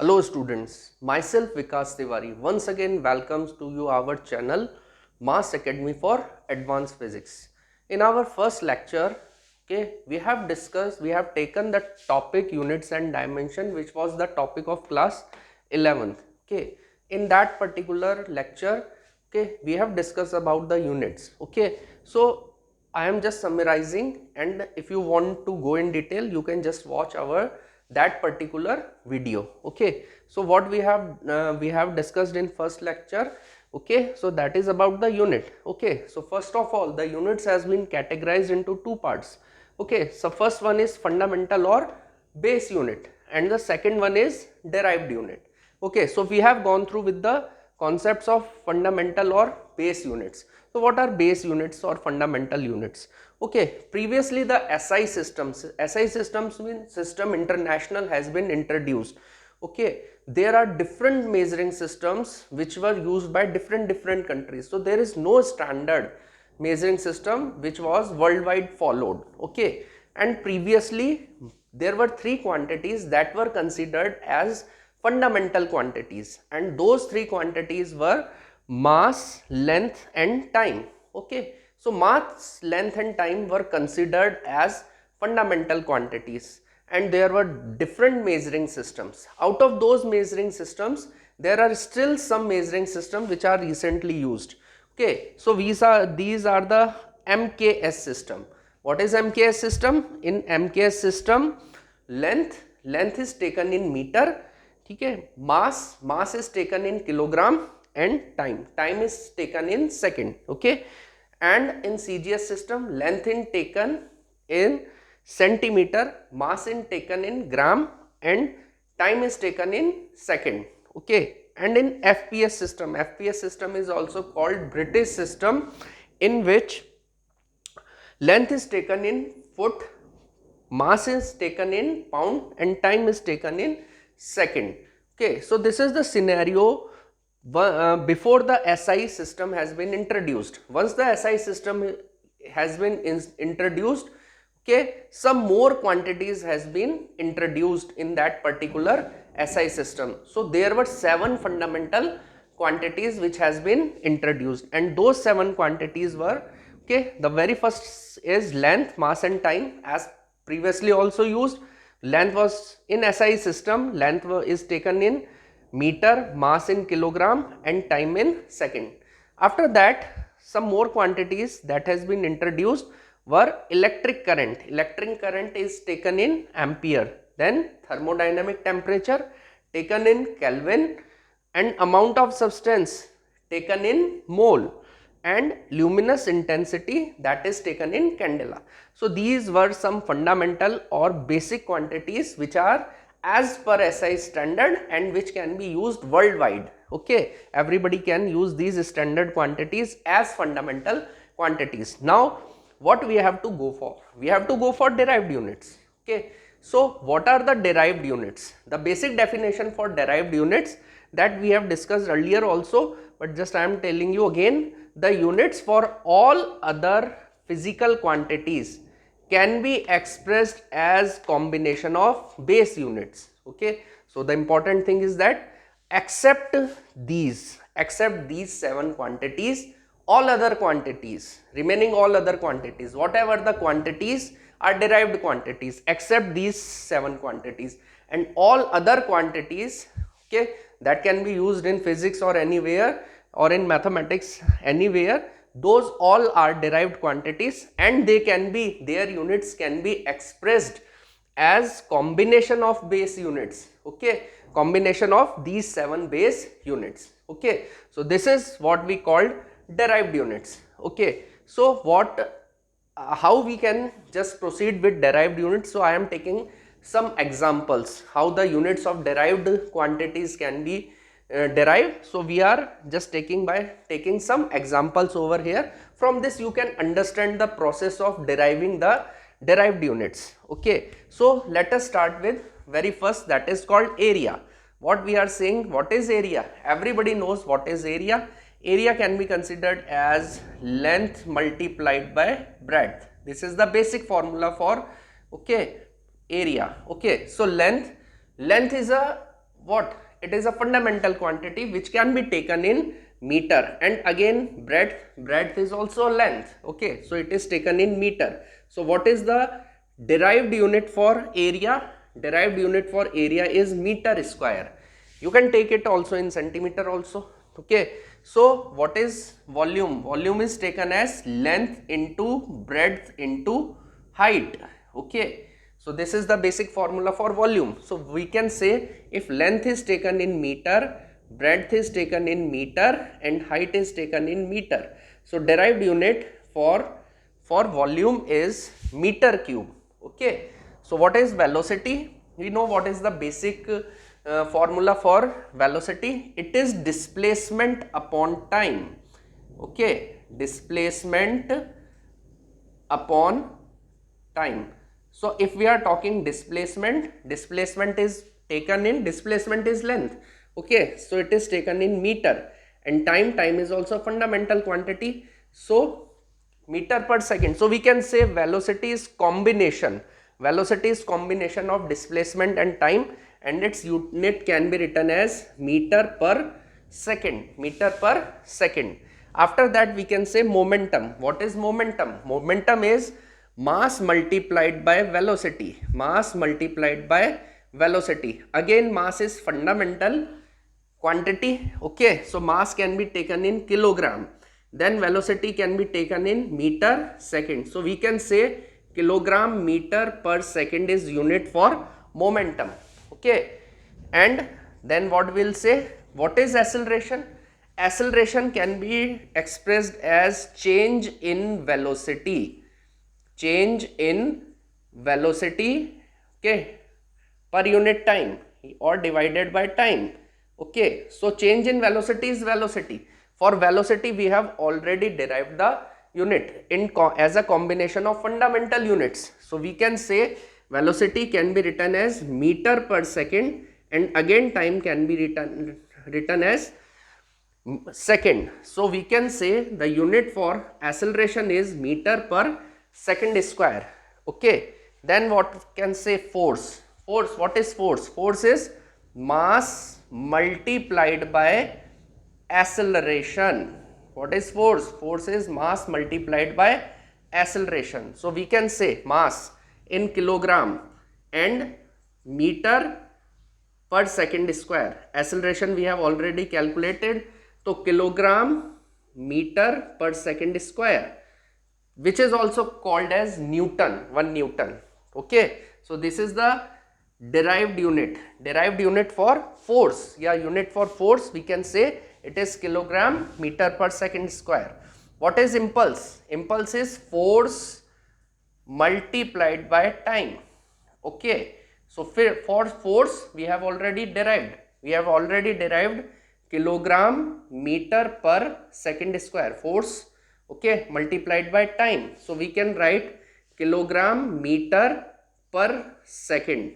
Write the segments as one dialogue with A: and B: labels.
A: Hello students, myself Vikas Tiwari once again welcomes to you our channel Mass Academy for Advanced Physics. In our first lecture, we have taken the topic units and dimension, which was the topic of class 11th. In that particular lecture, we have discussed about the units. So I am just summarizing, and if you want to go in detail, you can just watch our that particular video. So what we have discussed in first lecture. So that is about the unit. So first of all, the units has been categorized into two parts. So first one is fundamental or base unit, and the second one is derived unit. So we have gone through with the concepts of fundamental or base units. So what are base units or fundamental units? Previously the SI systems means System International has been introduced. There are different measuring systems which were used by different countries. So there is no standard measuring system which was worldwide followed. And previously there were three quantities that were considered as fundamental quantities, and those three quantities were mass, length and time. So mass, length and time were considered as fundamental quantities, and there were different measuring systems. Out of those measuring systems, there are still some measuring systems which are recently used. So these are the MKS system. What is MKS system? In MKS system, length is taken in meter, mass is taken in kilogram, and time is taken in second. And in CGS system, length is taken in centimeter, mass is taken in gram, and time is taken in second. And in FPS system is also called British system, in which length is taken in foot, mass is taken in pound, and time is taken in second. So this is the scenario before the SI system has been introduced. Once the SI system has been introduced, some more quantities has been introduced in that particular SI system. So there were 7 fundamental quantities which has been introduced, and those 7 quantities were, the very first is length, mass and time, as previously also used. Length was in SI system, length is taken in meter, mass in kilogram, and time in second. After that, some more quantities that has been introduced were electric current. Electric current is taken in ampere, then thermodynamic temperature taken in Kelvin, and amount of substance taken in mole, and luminous intensity that is taken in candela. So these were some fundamental or basic quantities which are as per SI standard and which can be used worldwide. Everybody can use these standard quantities as fundamental quantities. Now what we have to go for? We have to go for derived units. So what are the derived units? The basic definition for derived units that we have discussed earlier also, but just I am telling you again. The units for all other physical quantities can be expressed as combination of base units. So the important thing is that except these 7 quantities, all other quantities, remaining all other quantities, whatever the quantities are derived quantities except these 7 quantities, and all other quantities that can be used in physics or anywhere, or in mathematics anywhere, those all are derived quantities, and they can be, their units can be expressed as combination of base units. Combination of these 7 base units. So this is what we called derived units. So what how we can just proceed with derived units? So I am taking some examples how the units of derived quantities can be derived. So we are just taking some examples over here. From this you can understand the process of deriving the derived units. So let us start with very first, that is called area. What we are saying, what is area? Everybody knows what is area. Area can be considered as length multiplied by breadth. This is the basic formula for area. So length is a what? It is a fundamental quantity which can be taken in meter. And again breadth is also length. Okay, so it is taken in meter. So what is the derived unit for area? Derived unit for area is meter square. You can take it also in centimeter also. Okay, so what is volume? Volume is taken as length into breadth into height. Okay, so this is the basic formula for volume. So we can say if length is taken in meter, breadth is taken in meter, and height is taken in meter. So derived unit for volume is meter cube. Okay, so what is velocity? We know what is the basic formula for velocity. It is displacement upon time. Okay, displacement upon time. So if we are talking displacement is taken in, displacement is length. Okay, so it is taken in meter, and time is also fundamental quantity, so meter per second. So we can say velocity is combination of displacement and time, and its unit can be written as meter per second. After that we can say momentum. What is momentum? Momentum is mass multiplied by velocity. Again, mass is fundamental quantity. Okay, so mass can be taken in kilogram, then velocity can be taken in meter second. So we can say kilogram meter per second is unit for momentum. Okay, and then what we'll say, what is acceleration? Acceleration can be expressed as change in velocity. Okay, per unit time or divided by time. Okay, so change in velocity is velocity. For velocity we have already derived the unit as a combination of fundamental units. So we can say velocity can be written as meter per second, and again time can be written as second. So we can say the unit for acceleration is meter per second square. Okay, then what can say force? What is force? Force is mass multiplied by acceleration. What is force? Force is mass multiplied by acceleration. So we can say mass in kilogram and meter per second square. Acceleration we have already calculated. So kilogram meter per second square, which is also called as Newton, 1 Newton. Okay, so this is the derived unit for force. Yeah, unit for force we can say it is kilogram meter per second square. What is impulse? Impulse is force multiplied by time. Okay, so for force we have already derived kilogram meter per second square, force, okay, multiplied by time. So we can write kilogram meter per second.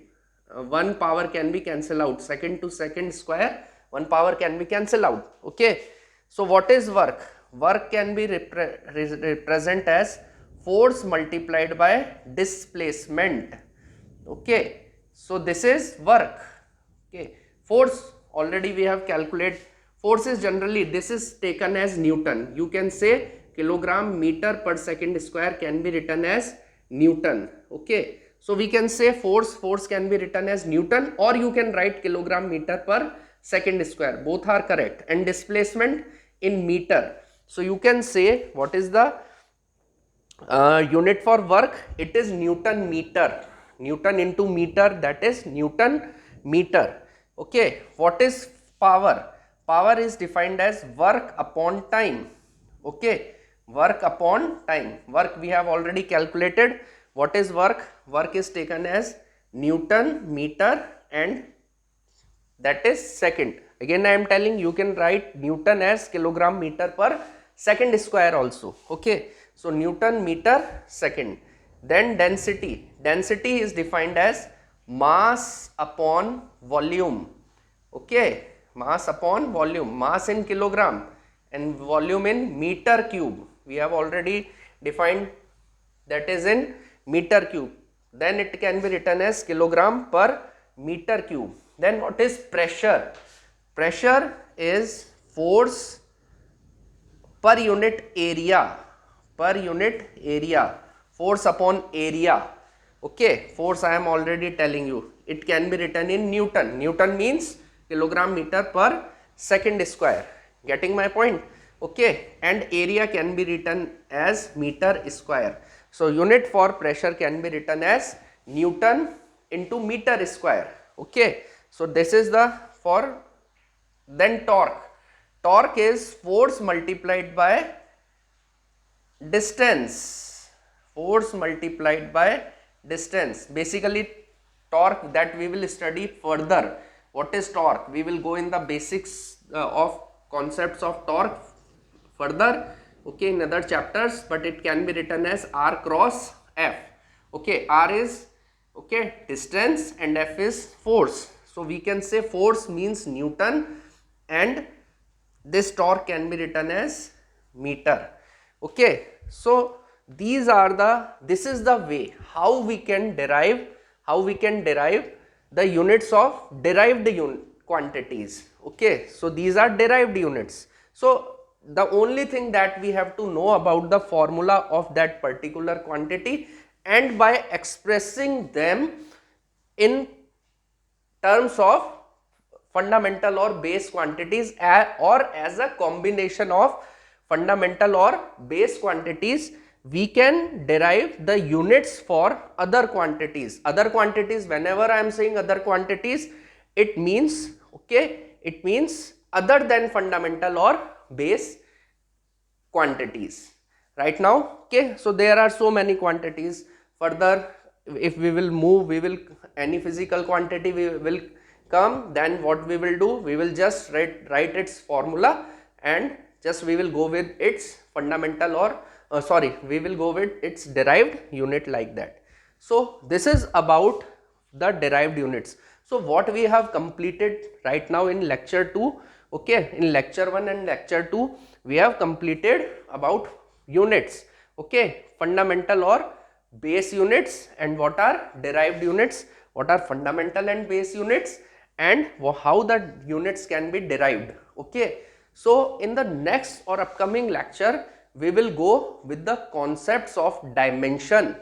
A: One power can be cancelled out, second to second square, one power can be cancelled out. Okay, so what is work? Work can be represent as force multiplied by displacement. Okay, so this is work. Okay, force already we have calculated. Force is generally, this is taken as Newton. You can say kilogram meter per second square can be written as Newton. Okay, so we can say force can be written as Newton, or you can write kilogram meter per second square. Both are correct. And displacement in meter. So you can say what is the unit for work? It is Newton meter. Newton into meter, that is Newton meter. Okay, what is power? Power is defined as work upon time. Okay, work upon time. Work we have already calculated. What is work? Work is taken as Newton meter, and that is second. Again I am telling you can write Newton as kilogram meter per second square also. Okay, so Newton meter second. Then density. Density is defined as mass upon volume. Okay, mass upon volume. Mass in kilogram and volume in meter cube. We have already defined that is in meter cube. Then it can be written as kilogram per meter cube. Then what is pressure? Pressure is force per unit area, force upon area. Okay, force I am already telling you, it can be written in Newton. Newton means kilogram meter per second square. Getting my point? Okay, and area can be written as meter square. So unit for pressure can be written as Newton into meter square. Okay, so this is the for. Then torque. Torque is force multiplied by distance. Force multiplied by distance. Basically torque that we will study further. What is torque? We will go in the basics of concepts of torque further, okay, in other chapters, but it can be written as R cross F. Okay, R is, okay, distance and F is force. So we can say force means Newton and this torque can be written as meter. Okay, so these are the, this is the way how we can derive the units of derived quantities. Okay, so these are derived units. So the only thing that we have to know about the formula of that particular quantity, and by expressing them in terms of fundamental or base quantities or as a combination of fundamental or base quantities, we can derive the units for other quantities. Other quantities, whenever I am saying other quantities, it means, okay, it means other than fundamental or base quantities. Right now, okay, so there are so many quantities. Further, if we will move, we will, any physical quantity we will come, then what we will do, we will just write its formula and just we will go with its fundamental or we will go with its derived unit like that. So this is about the derived units. So what we have completed right now in lecture 2, okay, in lecture 1 and lecture 2 we have completed about units, okay, fundamental or base units, and what are derived units, what are fundamental and base units, and how the units can be derived. Okay, so in the next or upcoming lecture we will go with the concepts of dimension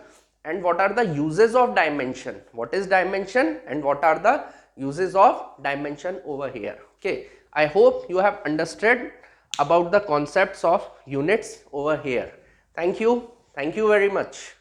A: and what are the uses of dimension, what is dimension and what are the uses of dimension over here. Okay, I hope you have understood about the concepts of units over here. Thank you very much.